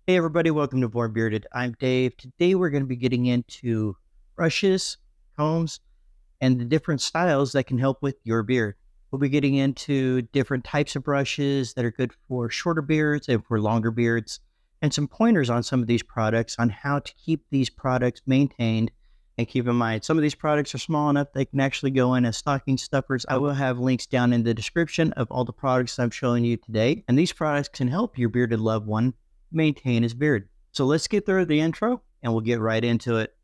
Hey everybody, welcome to Born Bearded. I'm Dave. Today we're going to be getting into brushes, combs, and the different styles that can help with your beard. We'll be getting into different types of brushes that are good for shorter beards and for longer beards, and some pointers on some of these products on how to keep these products maintained. And keep in mind, some of these products are small enough they can actually go in as stocking stuffers. I will have links down in the description of all the products I'm showing you today. And these products can help your bearded loved one maintain his beard. So let's get through the intro and we'll get right into it.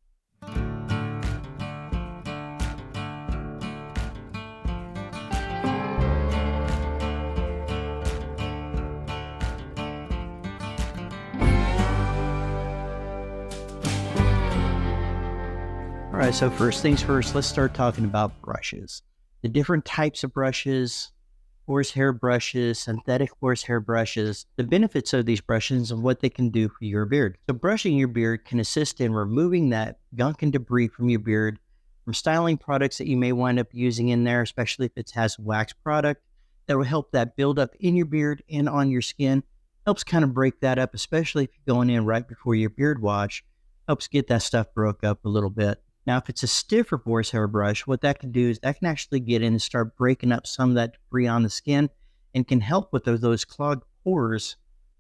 All right, so first things first, let's start talking about brushes. The different types of brushes, horsehair brushes, synthetic horsehair brushes, the benefits of these brushes and what they can do for your beard. So brushing your beard can assist in removing that gunk and debris from your beard, from styling products that you may wind up using in there, especially if it has wax product that will help that build up in your beard and on your skin. Helps kind of break that up, especially if you're going in right before your beard wash. Helps get that stuff broke up a little bit. Now, if it's a stiffer horsehair brush, what that can do is that can actually get in and start breaking up some of that debris on the skin and can help with those clogged pores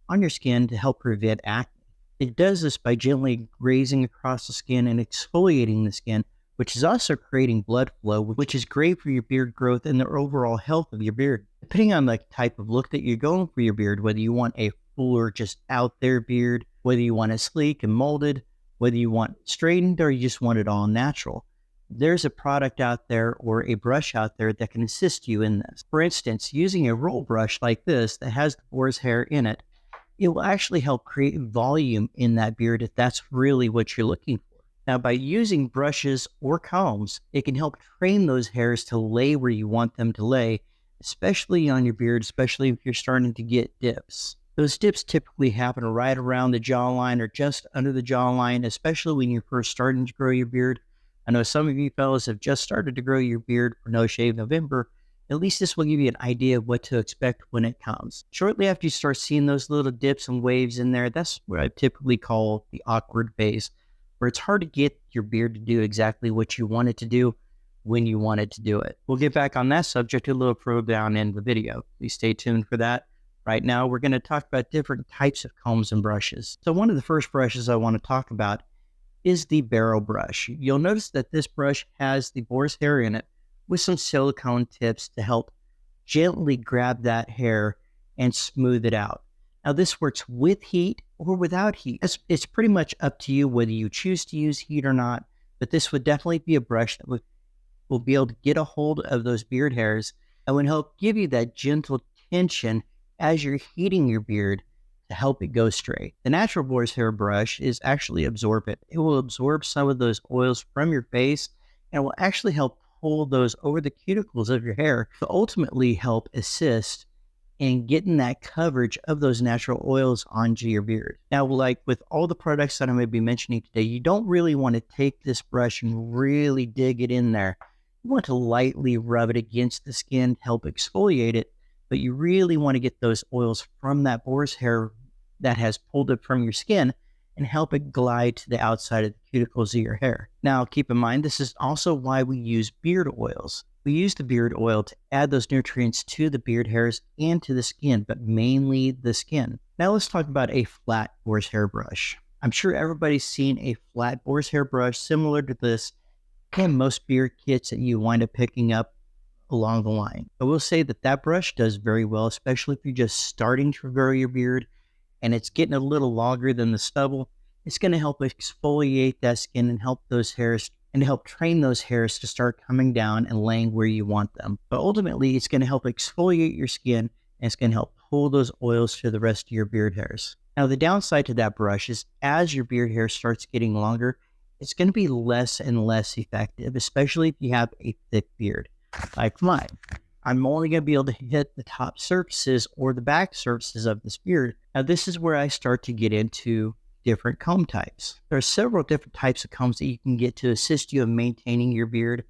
on your skin to help prevent acne. It does this by gently grazing across the skin and exfoliating the skin, which is also creating blood flow, which is great for your beard growth and the overall health of your beard. Depending on the type of look that you're going for your beard, whether you want a fuller, just out there beard, whether you want it sleek and molded, whether you want it straightened or you just want it all natural, there's a product out there or a brush out there that can assist you in this. For instance, using a roll brush like this that has the boar's hair in it, it will actually help create volume in that beard if that's really what you're looking for. Now, by using brushes or combs, it can help train those hairs to lay where you want them to lay, especially on your beard, especially if you're starting to get dips. Those dips typically happen right around the jawline or just under the jawline, especially when you're first starting to grow your beard. I know some of you fellas have just started to grow your beard for No Shave November. At least this will give you an idea of what to expect when it comes. Shortly after you start seeing those little dips and waves in there, that's what I typically call the awkward phase, where it's hard to get your beard to do exactly what you want it to do when you want it to do it. We'll get back on that subject a little further down in the video. Please stay tuned for that. Right now, we're going to talk about different types of combs and brushes. So one of the first brushes I want to talk about is the barrel brush. You'll notice that this brush has the boar's hair in it with some silicone tips to help gently grab that hair and smooth it out. Now, this works with heat or without heat. It's pretty much up to you whether you choose to use heat or not, but this would definitely be a brush that will be able to get a hold of those beard hairs and would help give you that gentle tension as you're heating your beard to help it go straight. The natural boar's hair brush is actually absorbent. It will absorb some of those oils from your face and will actually help pull those over the cuticles of your hair to ultimately help assist in getting that coverage of those natural oils onto your beard. Now, like with all the products that I'm going to be mentioning today, you don't really want to take this brush and really dig it in there. You want to lightly rub it against the skin to help exfoliate it, but you really want to get those oils from that boar's hair that has pulled it from your skin and help it glide to the outside of the cuticles of your hair. Now, keep in mind, this is also why we use beard oils. We use the beard oil to add those nutrients to the beard hairs and to the skin, but mainly the skin. Now let's talk about a flat boar's hair brush. I'm sure everybody's seen a flat boar's hair brush similar to this in most beard kits that you wind up picking up along the line. I will say that that brush does very well, especially if you're just starting to grow your beard and it's getting a little longer than the stubble. It's going to help exfoliate that skin and help those hairs and help train those hairs to start coming down and laying where you want them. But ultimately, it's going to help exfoliate your skin and it's going to help pull those oils to the rest of your beard hairs. Now, the downside to that brush is as your beard hair starts getting longer, it's going to be less and less effective, especially if you have a thick beard like mine. I'm only going to be able to hit the top surfaces or the back surfaces of this beard. Now, this is where I start to get into different comb types. There are several different types of combs that you can get to assist you in maintaining your beard.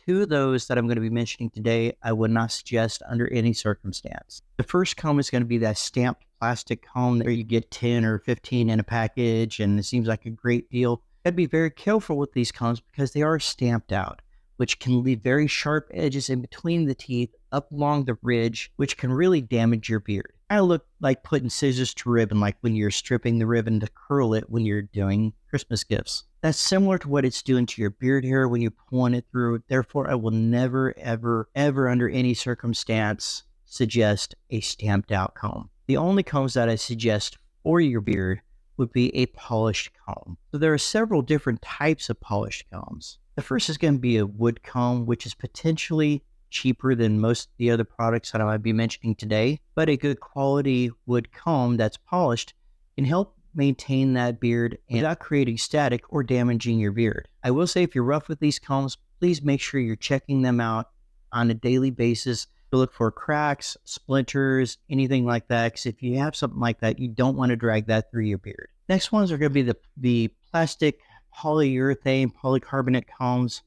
Two of those that I'm going to be mentioning today, I would not suggest under any circumstance. The first comb is going to be that stamped plastic comb that you get 10 or 15 in a package and it seems like a great deal, you gotta be very careful with these combs because they are stamped out, which can leave very sharp edges in between the teeth up along the ridge, which can really damage your beard. I look like putting scissors to ribbon, like when you're stripping the ribbon to curl it when you're doing Christmas gifts. That's similar to what it's doing to your beard hair when you're pulling it through. Therefore, I will never, ever, ever under any circumstance suggest a stamped out comb. The only combs that I suggest for your beard would be a polished comb. So there are several different types of polished combs. The first is going to be a wood comb, which is potentially cheaper than most of the other products that I might be mentioning today, but a good quality wood comb that's polished can help maintain that beard without creating static or damaging your beard. I will say if you're rough with these combs, please make sure you're checking them out on a daily basis to look for cracks, splinters, anything like that, because if you have something like that, you don't want to drag that through your beard. Next ones are going to be the plastic polyurethane polycarbonate combs.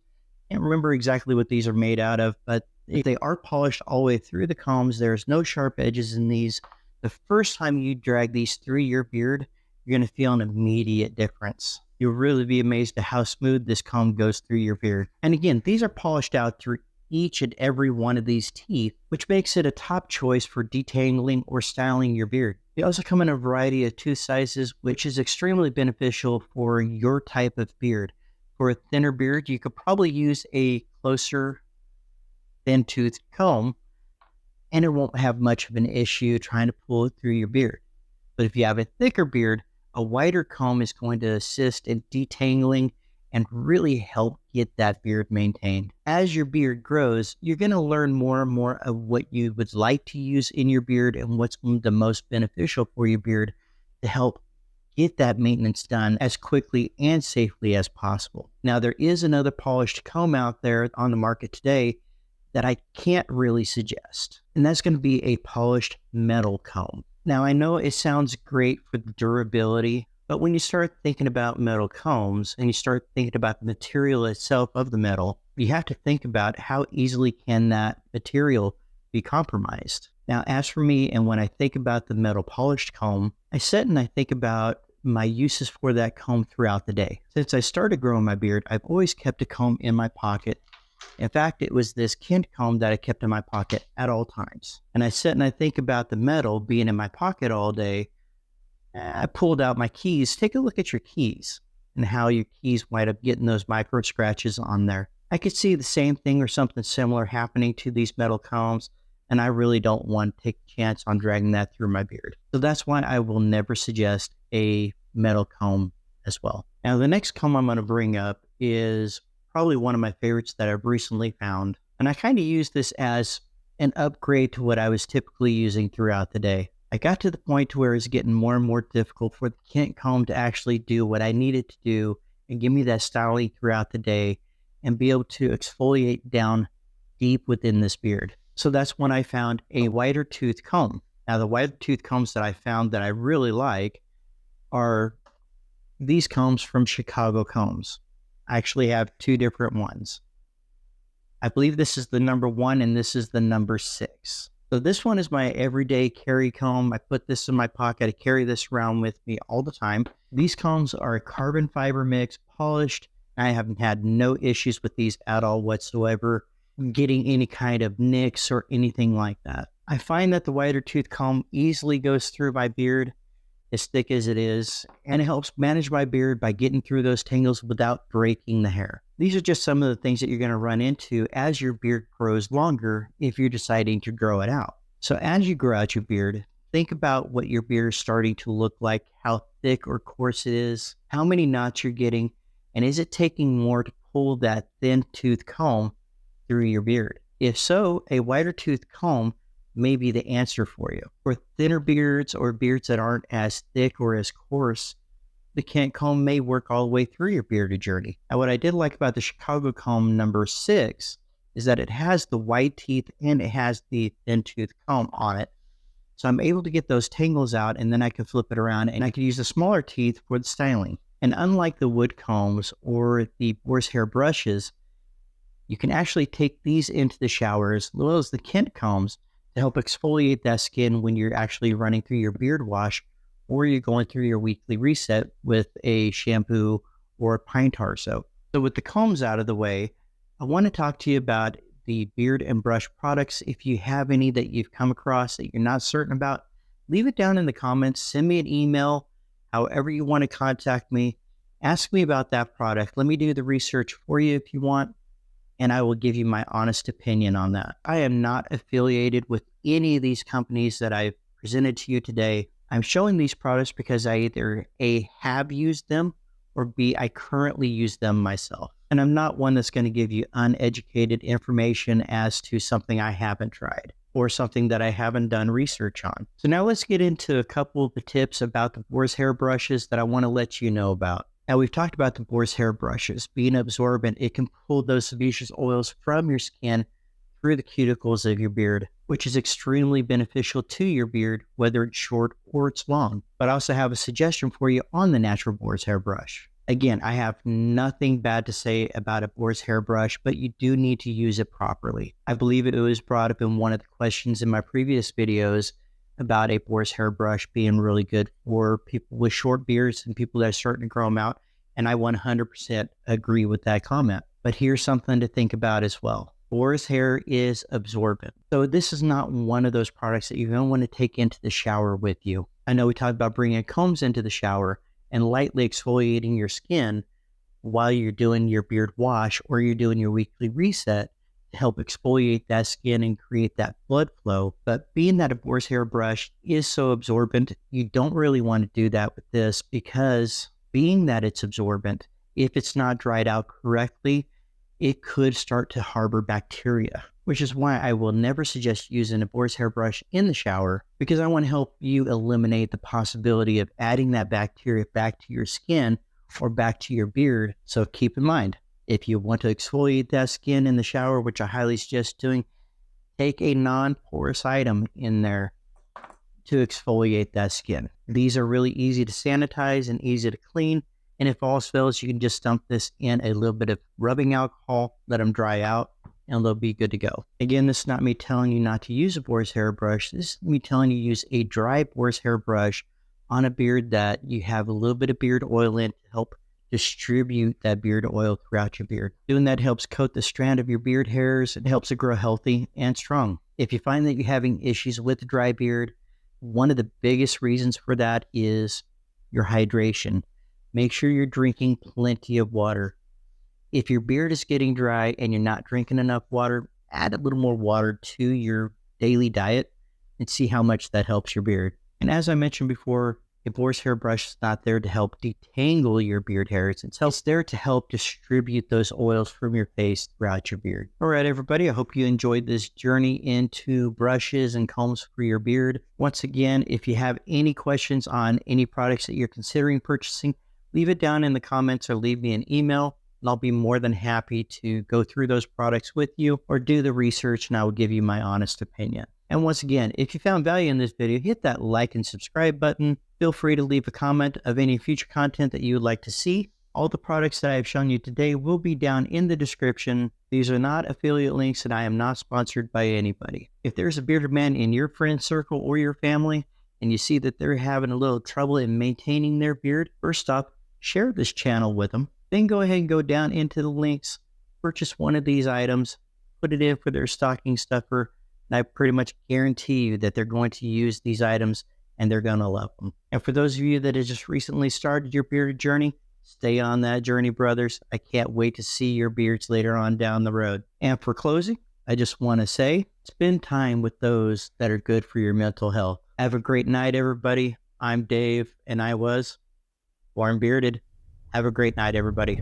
I can't remember exactly what these are made out of, but if they are polished all the way through the combs, there's no sharp edges in these. The first time you drag these through your beard, you're going to feel an immediate difference. You'll really be amazed at how smooth this comb goes through your beard. And again, these are polished out through each and every one of these teeth, which makes it a top choice for detangling or styling your beard. They also come in a variety of tooth sizes, which is extremely beneficial for your type of beard. For a thinner beard, you could probably use a closer thin toothed comb, and it won't have much of an issue trying to pull it through your beard. But if you have a thicker beard, a wider comb is going to assist in detangling and really help get that beard maintained. As your beard grows, you're going to learn more and more of what you would like to use in your beard and what's the most beneficial for your beard to help get that maintenance done as quickly and safely as possible. Now, there is another polished comb out there on the market today that I can't really suggest, and that's going to be a polished metal comb. Now, I know it sounds great for the durability, but when you start thinking about metal combs and you start thinking about the material itself of the metal, you have to think about how easily can that material be compromised. Now, as for me, and when I think about the metal polished comb, I sit and I think about my uses for that comb throughout the day. Since I started growing my beard, I've always kept a comb in my pocket. In fact, it was this Kent comb that I kept in my pocket at all times. And I sit and I think about the metal being in my pocket all day. I pulled out my keys. Take a look at your keys and how your keys wind up getting those micro scratches on there. I could see the same thing or something similar happening to these metal combs, and I really don't want to take a chance on dragging that through my beard. So that's why I will never suggest a metal comb as well. Now, the next comb I'm going to bring up is probably one of my favorites that I've recently found, and I kind of use this as an upgrade to what I was typically using throughout the day. I got to the point to where it's getting more and more difficult for the Kent comb to actually do what I needed to do and give me that styling throughout the day and be able to exfoliate down deep within this beard. So that's when I found a wider tooth comb. Now, the wider tooth combs that I found that I really like are these combs from Chicago Combs. I actually have two different ones. I believe this is the number 1 and this is the number 6. So this one is my everyday carry comb. I put this in my pocket. I carry this around with me all the time. These combs are a carbon fiber mix, polished. I haven't had no issues with these at all whatsoever, getting any kind of nicks or anything like that. I find that the wider tooth comb easily goes through my beard, as thick as it is, and it helps manage my beard by getting through those tangles without breaking the hair. These are just some of the things that you're going to run into as your beard grows longer if you're deciding to grow it out. So as you grow out your beard, think about what your beard is starting to look like, how thick or coarse it is, how many knots you're getting, and is it taking more to pull that thin tooth comb through your beard? If so, a wider tooth comb may be the answer for you. For thinner beards or beards that aren't as thick or as coarse, the Kent comb may work all the way through your bearded journey. Now, what I did like about the Chicago comb number 6 is that it has the wide teeth and it has the thin tooth comb on it. So I'm able to get those tangles out, and then I can flip it around and I can use the smaller teeth for the styling. And unlike the wood combs or the horsehair brushes, you can actually take these into the shower as well as the Kent combs to help exfoliate that skin when you're actually running through your beard wash or you're going through your weekly reset with a shampoo or a pine tar soap. So with the combs out of the way, I want to talk to you about the beard and brush products. If you have any that you've come across that you're not certain about, leave it down in the comments. Send me an email, however you want to contact me. Ask me about that product. Let me do the research for you if you want, and I will give you my honest opinion on that. I am not affiliated with any of these companies that I've presented to you today. I'm showing these products because I either A, have used them, or B, I currently use them myself. And I'm not one that's going to give you uneducated information as to something I haven't tried or something that I haven't done research on. So now let's get into a couple of the tips about the boar's hair brushes that I want to let you know about. Now, we've talked about the boar's hair brushes being absorbent. It can pull those sebaceous oils from your skin through the cuticles of your beard, which is extremely beneficial to your beard, whether it's short or it's long. But I also have a suggestion for you on the natural boar's hair brush. Again, I have nothing bad to say about a boar's hair brush, but you do need to use it properly. I believe it was brought up in one of the questions in my previous videos about a boar's hair brush being really good for people with short beards and people that are starting to grow them out. And I 100% agree with that comment. But here's something to think about as well. Boar's hair is absorbent. So this is not one of those products that you're going to want to take into the shower with you. I know we talked about bringing combs into the shower and lightly exfoliating your skin while you're doing your beard wash or you're doing your weekly reset to help exfoliate that skin and create that blood flow. But being that a boar's hair brush is so absorbent, you don't really want to do that with this, because being that it's absorbent, if it's not dried out correctly, it could start to harbor bacteria, which is why I will never suggest using a boar's hair brush in the shower, because I want to help you eliminate the possibility of adding that bacteria back to your skin or back to your beard. So keep in mind, if you want to exfoliate that skin in the shower, which I highly suggest doing, take a non-porous item in there to exfoliate that skin. These are really easy to sanitize and easy to clean. And if all fails, you can just dump this in a little bit of rubbing alcohol, let them dry out, and they'll be good to go. Again, this is not me telling you not to use a boar's hair brush. This is me telling you to use a dry boar's hair brush on a beard that you have a little bit of beard oil in to help distribute that beard oil throughout your beard. Doing that helps coat the strand of your beard hairs. It helps it grow healthy and strong. If you find that you're having issues with a dry beard, one of the biggest reasons for that is your hydration. Make sure you're drinking plenty of water. If your beard is getting dry and you're not drinking enough water, add a little more water to your daily diet and see how much that helps your beard. And as I mentioned before, a boar's hair brush is not there to help detangle your beard hairs. It's there to help distribute those oils from your face throughout your beard. All right, everybody, I hope you enjoyed this journey into brushes and combs for your beard. Once again, if you have any questions on any products that you're considering purchasing, leave it down in the comments or leave me an email, and I'll be more than happy to go through those products with you or do the research, and I will give you my honest opinion. And once again, if you found value in this video, hit that like and subscribe button. Feel free to leave a comment of any future content that you would like to see. All the products that I have shown you today will be down in the description. These are not affiliate links, and I am not sponsored by anybody. If there's a bearded man in your friend circle or your family, and you see that they're having a little trouble in maintaining their beard, first off, share this channel with them. Then go ahead and go down into the links, purchase one of these items, put it in for their stocking stuffer, and I pretty much guarantee you that they're going to use these items and they're going to love them. And for those of you that have just recently started your bearded journey, stay on that journey, brothers. I can't wait to see your beards later on down the road. And for closing, I just want to say, spend time with those that are good for your mental health. Have a great night, everybody. I'm Dave, and I was born bearded. Have a great night, everybody.